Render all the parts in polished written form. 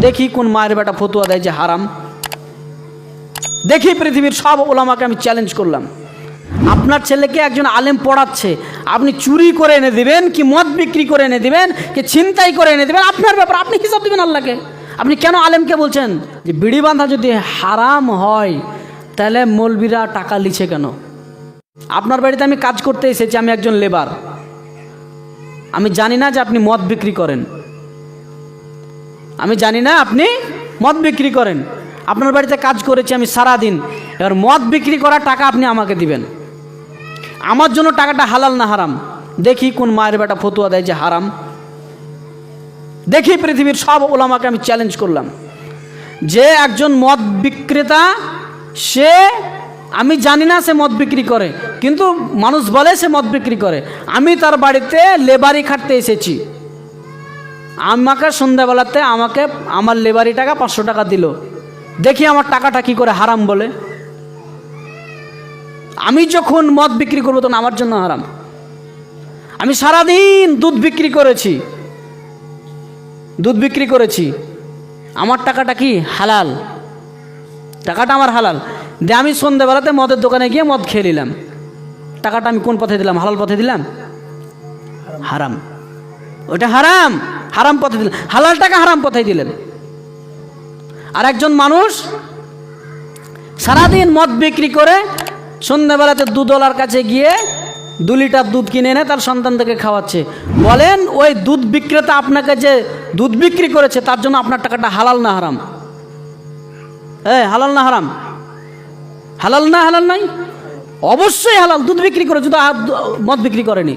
দেখি কোন মায়ের বেটা ফতুয়া দেয় যে হারাম। দেখি পৃথিবীর সব ওলামাকে আমি চ্যালেঞ্জ করলাম, আপনার ছেলেকে একজন আলেম পড়াচ্ছে, আপনি চুরি করে এনে দিবেন কি মদ বিক্রি করে এনে দিবেন কি ছিনতাই করে এনে দিবেন, আপনার ব্যাপার, আপনি হিসাব দিবেন আল্লাহকে। আপনি কেন আলেমকে বলছেন যে বিড়ি বাঁধা যদি হারাম হয় তাহলে মৌলবীরা টাকা লিছে কেন? আপনার বাড়িতে আমি কাজ করতে এসেছি, আমি একজন লেবার, আমি জানি না যে আপনি মদ বিক্রি করেন, আমি জানি না আপনি মদ বিক্রি করেন, আপনার বাড়িতে কাজ করেছি আমি সারাদিন, এবার মদ বিক্রি করার টাকা আপনি আমাকে দিবেন, আমার জন্য টাকাটা হালাল না হারাম? দেখি কোন মায়ের বেটা ফতুয়া দেয় যে হারাম। দেখি পৃথিবীর সব ওলামাকে আমি চ্যালেঞ্জ করলাম যে একজন মদ বিক্রেতা, সে আমি জানি না সে মদ বিক্রি করে, কিন্তু মানুষ বলে সে মদ বিক্রি করে, আমি তার বাড়িতে লেবারি খাটতে এসেছি, আমাকে সন্ধ্যাবেলাতে আমাকে আমার লেবারি টাকা 500 টাকা দিল, দেখি আমার টাকাটা কি করে হারাম বলে? আমি যখন মদ বিক্রি করবো তখন আমার জন্য হারাম। আমি সারাদিন দুধ বিক্রি করেছি, আমার টাকাটা কি হালাল, টাকাটা আমার হালাল। যে আমি সন্ধ্যাবেলাতে মদের দোকানে গিয়ে মদ খেয়ে নিলাম, টাকাটা আমি কোন পথে দিলাম? হালাল পথে দিলাম? হারাম, ওটা হারাম, হারাম পথে দিলেন, হালাল টাকা হারাম পথে দিলেন। আর একজন মানুষ সারাদিন মদ বিক্রি করে সন্ধ্যাবেলাতে দুধওয়ালার কাছে গিয়ে 2 লিটার দুধ কিনে এনে তার সন্তানদেরকে খাওয়াচ্ছে, বলেন ওই দুধ বিক্রেতা আপনাকে যে দুধ বিক্রি করেছে তার জন্য আপনার টাকাটা হালাল না হারাম? হালাল না হারাম? হালাল না, হালাল নাই? অবশ্যই হালাল, দুধ বিক্রি করে, যদি মদ বিক্রি করেনি।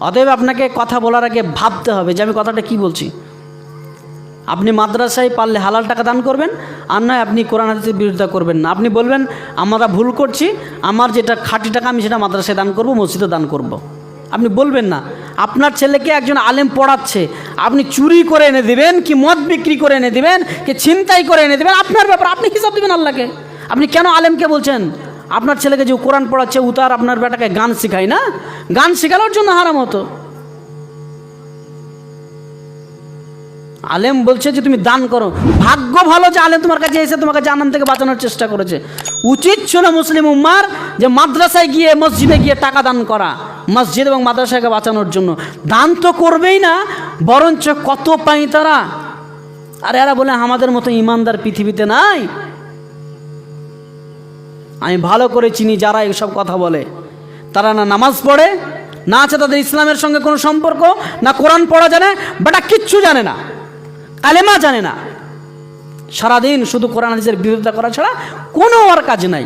অতএব আপনাকে কথা বলার আগে ভাবতে হবে যে আমি কথাটা কি বলছি। আপনি মাদ্রাসায় পারলে হালাল টাকা দান করবেন, আর নয় আপনি কোরআন হাদিসের বিরোধিতা করবেন না। আপনি বলবেন আমরা ভুল করছি, আমার যেটা খাঁটি টাকা আমি সেটা মাদ্রাসায় দান করব, মসজিদে দান করব। আপনি বলবেন না। আপনার ছেলেকে একজন আলেম পড়াচ্ছে, আপনি চুরি করে এনে দিবেন কি মদ বিক্রি করে এনে দিবেন কি ছিনতাই করে এনে দিবেন, আপনার ব্যাপার, আপনি হিসাব দিবেন আল্লাহকে। আপনি কেন আলেমকে বলছেন আপনার ছেলেকে যে কোরআন পড়াচ্ছে উতার আপনার বেটাকে গান শেখায় না? গান শেখানোর জন্য হারাম হতো। আলেম বলছে যে তুমি দান করো, ভাগ্য ভালো যে আলেম তোমার কাছে এসে তোমাকে জাহান্নাম থেকে বাঁচানোর চেষ্টা করেছে। উচিত ছিল মুসলিম উম্মার যে মাদ্রাসায় গিয়ে মসজিদে গিয়ে টাকা দান করা, মসজিদ এবং মাদ্রাসাকে বাঁচানোর জন্য। দান তো করবেই না, বরঞ্চ কত পাই তারা। আর এরা বলে আমাদের মতো ইমানদার পৃথিবীতে নাই। আমি ভালো করে চিনি যারা এইসব কথা বলে, তারা না নামাজ পড়ে, না আছে তাদের ইসলামের সঙ্গে কোনো সম্পর্ক, না কোরআন পড়া জানে, বেটা কিচ্ছু জানে না, কালেমা জানে না, সারাদিন শুধু কোরআন হাদিসের বিরোধিতা করা ছাড়া কোনো আর কাজ নাই।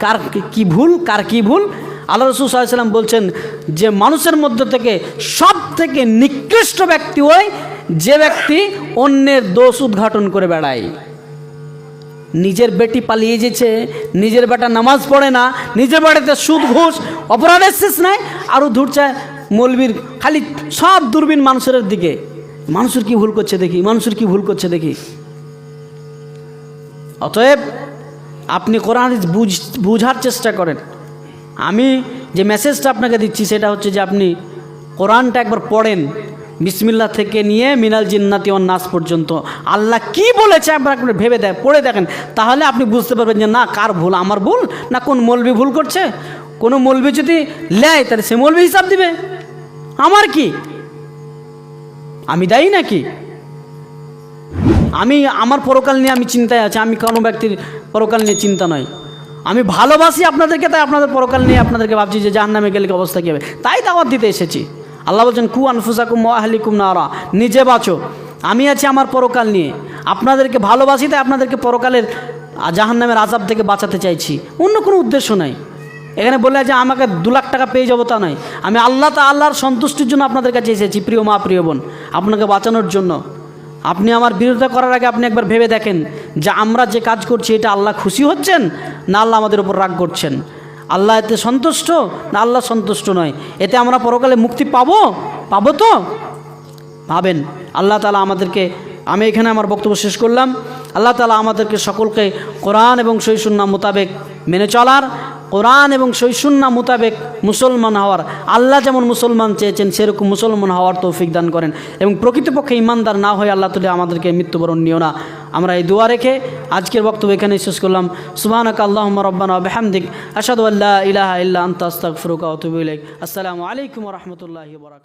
কার কি ভুল, কার কি ভুল? আল্লাহ রাসূল সাল্লাল্লাহু আলাইহি ওয়াসাল্লাম বলছেন যে মানুষের মধ্য থেকে সব থেকে নিকৃষ্ট ব্যক্তি ওই যে ব্যক্তি অন্যের দোষ উদ্ঘাটন করে বেড়ায়। নিজের বেটি পালিয়ে যেছে, নিজের বেটা নামাজ পড়ে না, নিজের বাড়িতে সুদ ঘুষ অপরাধের শেষ নাই, আরও ধরছে মৌলবীর খালি সব দূরবীন মানুষের দিকে। মানুষের কি ভুল করছে দেখি, মানুষের কি ভুল করছে দেখি। অতএব আপনি কোরআন হাদিস বুঝার চেষ্টা করেন। আমি যে মেসেজটা আপনাকে দিচ্ছি সেটা হচ্ছে যে আপনি কোরআনটা একবার পড়েন, বিসমিল্লাহ থেকে নিয়ে মিনাল জিন্নাতি ওয়ান নাস পর্যন্ত আল্লাহ কি বলেছে একবার ভেবে পড়ে দেখেন, তাহলে আপনি বুঝতে পারবেন যে না কার ভুল, আমার ভুল না কোন মৌলবি ভুল করছে। কোনো মৌলবি যদি লেয় তাহলে সে মৌলবি হিসাব দিবে, আমার কি, আমি দায়ী নাকি? আমি আমার পরকাল নিয়ে আমি চিন্তায় আছি, আমি কোনো ব্যক্তির পরকাল নিয়ে চিন্তা নয়। আমি ভালোবাসি আপনাদেরকে, তাই আপনাদের পরকাল নিয়ে আপনাদেরকে ভাবছি যে জাহান্নামে গেলে অবস্থা কী হবে, তাই দাওয়াত দিতে এসেছি। আল্লাহ বলছেন কু আনফুসাকুম ওয়া আহলিকুম নারা, নিজে বাঁচো, আমি আছি আমার পরকাল নিয়ে, আপনাদেরকে ভালোবাসি তাই আপনাদেরকে পরকালের জাহান্নামের আযাব থেকে বাঁচাতে চাইছি, অন্য কোনো উদ্দেশ্য নাই। এখানে বলে যে আমাকে 2 লাখ টাকা পেয়ে যাবো তা নয়, আমি আল্লাহর সন্তুষ্টির জন্য আপনাদের কাছে এসেছি। প্রিয় মা, প্রিয় বোন, আপনাকে বাঁচানোর জন্য। আপনি আমার বিরোধিতা করার আগে আপনি একবার ভেবে দেখেন যে আমরা যে কাজ করছি এটা আল্লাহ খুশি হচ্ছেন না আল্লাহ আমাদের উপর রাগ করছেন? আল্লাহ এতে সন্তুষ্ট না আল্লাহ সন্তুষ্ট নয়? এতে আমরা পরকালে মুক্তি পাবো তো? ভাবেন। আল্লাহ তাআলা আমাদেরকে, আমি এখানে আমার বক্তব্য শেষ করলাম। আল্লাহ তাআলা আমাদেরকে সকলকে কোরআন এবং সহিহ সুন্নাহ মোতাবেক মেনে চলার, কোরআন এবং সহিসুন্নাহ মোতাবেক মুসলমান হওয়ার, আল্লাহ যেমন মুসলমান চেয়েছেন সেরকম মুসলমান হওয়ার তৌফিক দান করেন, এবং প্রকৃতপক্ষে ইমানদার না হয়ে আল্লাহ তাআলা আমাদেরকে মৃত্যুবরণ নিও না। আমরা এই দোয়া রেখে আজকের বক্তব্য এখানে শেষ করলাম। সুবহানাকা আল্লাহুম্মা রাব্বানা ওয়া বিহামদিক আশহাদু আল্লা ইলাহা ইল্লা আনতা আস্তাগফিরুকা ওয়া আতুবু ইলাইক। আসসালামু আলাইকুম ওয়া রাহমাতুল্লাহি ওয়া বারাকাতুহু।